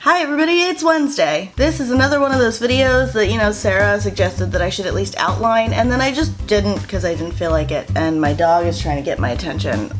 Hi everybody, it's Wednesday. This is another one of those videos that, Sarah suggested that I should at least outline, and then I just didn't because I didn't feel like it, and my dog is trying to get my attention.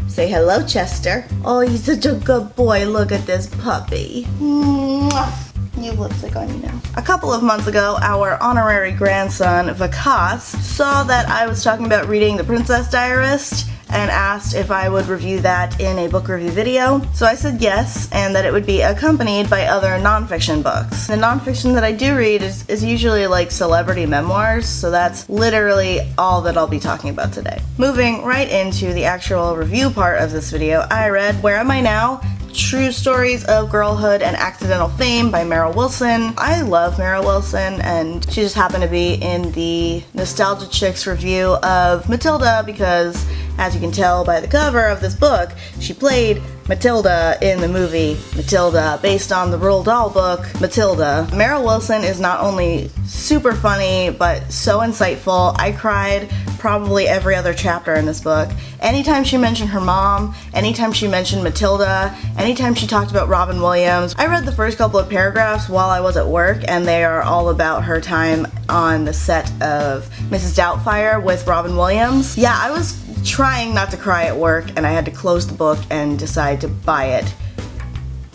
Say hello, Chester. Oh, he's such a good boy. Look at this puppy. Mwah. You have lipstick on you now. A couple of months ago, our honorary grandson, Vakas, saw that I was talking about reading The Princess Diarist and asked if I would review that in a book review video. So I said yes, and that it would be accompanied by other nonfiction books. The nonfiction that I do read is usually like celebrity memoirs, so that's literally all that I'll be talking about today. Moving right into the actual review part of this video, I read Where Am I Now? True Stories of Girlhood and Accidental Fame by Meryl Wilson. I love Meryl Wilson, and she just happened to be in the Nostalgia Chicks review of Matilda because, as you can tell by the cover of this book, she played Matilda in the movie Matilda, based on the Roald Dahl book Matilda. Meryl Wilson is not only super funny, but so insightful. I cried probably every other chapter in this book. Anytime she mentioned her mom, anytime she mentioned Matilda, anytime she talked about Robin Williams. I read the first couple of paragraphs while I was at work, and they are all about her time on the set of Mrs. Doubtfire with Robin Williams. Yeah, I was trying not to cry at work, and I had to close the book and decide to buy it.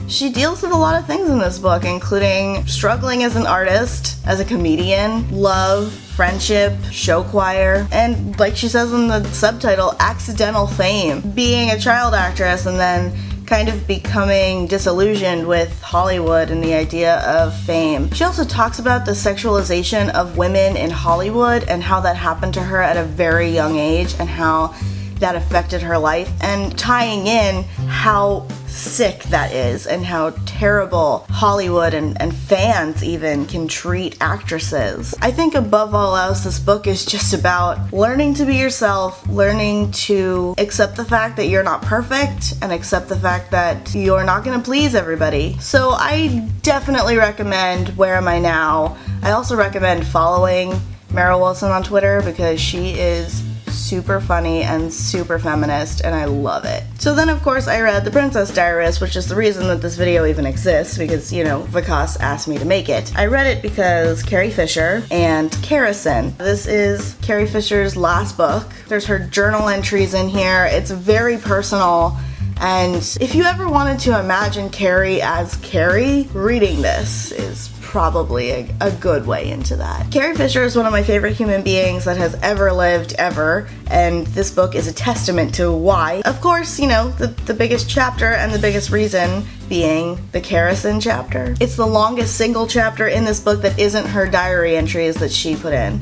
She deals with a lot of things in this book, including struggling as an artist, as a comedian, love, friendship, show choir, and like she says in the subtitle, accidental fame. Being a child actress and then kind of becoming disillusioned with Hollywood and the idea of fame. She also talks about the sexualization of women in Hollywood and how that happened to her at a very young age and how that affected her life, and tying in how sick that is and how terrible Hollywood and fans even can treat actresses. I think above all else, this book is just about learning to be yourself, learning to accept the fact that you're not perfect and accept the fact that you're not going to please everybody. So I definitely recommend Where Am I Now? I also recommend following Meryl Wilson on Twitter because she is super funny and super feminist, and I love it. So then, of course, I read The Princess Diarist, which is the reason that this video even exists, because, Vakas asked me to make it. I read it because Carrie Fisher and Carrison. This is Carrie Fisher's last book. There's her journal entries in here. It's very personal, and if you ever wanted to imagine Carrie as Carrie, reading this is probably a good way into that. Carrie Fisher is one of my favorite human beings that has ever lived, ever, and this book is a testament to why. Of course, the biggest chapter and the biggest reason being the Carrison chapter. It's the longest single chapter in this book that isn't her diary entries that she put in,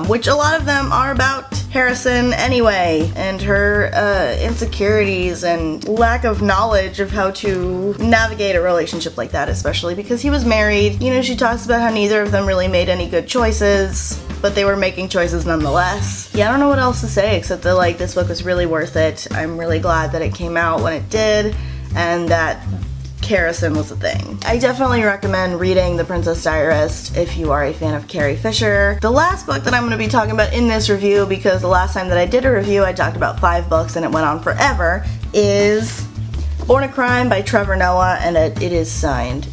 which a lot of them are about Harrison anyway, and her insecurities and lack of knowledge of how to navigate a relationship like that, especially because he was married. She talks about how neither of them really made any good choices, but they were making choices nonetheless. Yeah, I don't know what else to say except that this book was really worth it. I'm really glad that it came out when it did and that Carrison was a thing. I definitely recommend reading The Princess Diarist if you are a fan of Carrie Fisher. The last book that I'm going to be talking about in this review, because the last time that I did a review I talked about 5 books and it went on forever, is Born a Crime by Trevor Noah, and it is signed.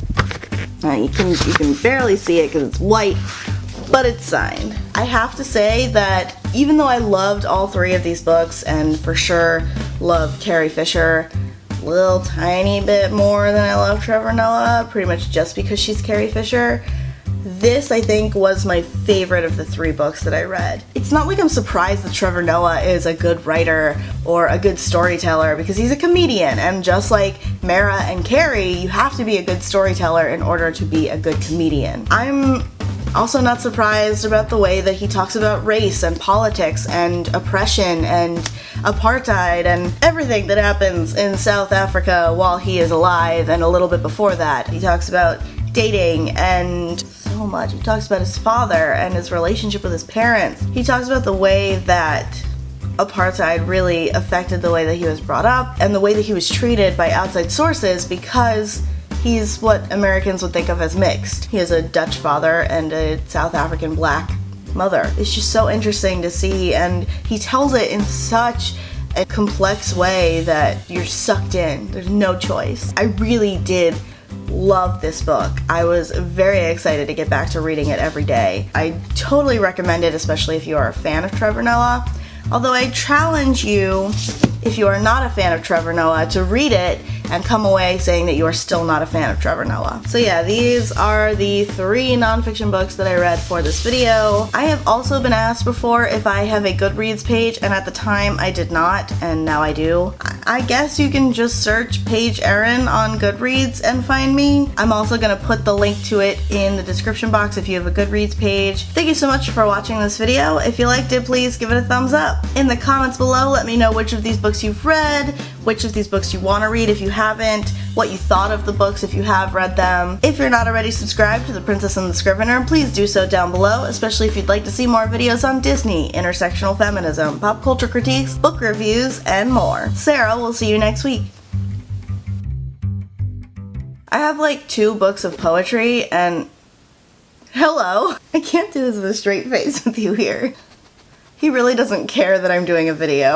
You can barely see it because it's white, but it's signed. I have to say that even though I loved all 3 of these books, and for sure love Carrie Fisher a little tiny bit more than I love Trevor Noah, pretty much just because she's Carrie Fisher, this, I think, was my favorite of the 3 books that I read. It's not like I'm surprised that Trevor Noah is a good writer or a good storyteller, because he's a comedian, and just like Mara and Carrie, you have to be a good storyteller in order to be a good comedian. I'm also not surprised about the way that he talks about race and politics and oppression and apartheid and everything that happens in South Africa while he is alive and a little bit before that. He talks about dating and so much. He talks about his father and his relationship with his parents. He talks about the way that apartheid really affected the way that he was brought up and the way that he was treated by outside sources, because he's what Americans would think of as mixed. He has a Dutch father and a South African black mother. It's just so interesting to see, and he tells it in such a complex way that you're sucked in. There's no choice. I really did love this book. I was very excited to get back to reading it every day. I totally recommend it, especially if you are a fan of Trevor Noah. Although I challenge you, if you are not a fan of Trevor Noah, to read it and come away saying that you are still not a fan of Trevor Noah. So yeah, these are the 3 nonfiction books that I read for this video. I have also been asked before if I have a Goodreads page, and at the time I did not, and now I do. I guess you can just search Paige Erin on Goodreads and find me. I'm also gonna put the link to it in the description box if you have a Goodreads page. Thank you so much for watching this video. If you liked it, please give it a thumbs up. In the comments below, let me know which of these books you've read, which of these books you want to read if you haven't, what you thought of the books if you have read them. If you're not already subscribed to The Princess and the Scrivener, please do so down below, especially if you'd like to see more videos on Disney, intersectional feminism, pop culture critiques, book reviews, and more. Sarah will see you next week. I have like 2 books of poetry, and hello. I can't do this with a straight face with you here. He really doesn't care that I'm doing a video.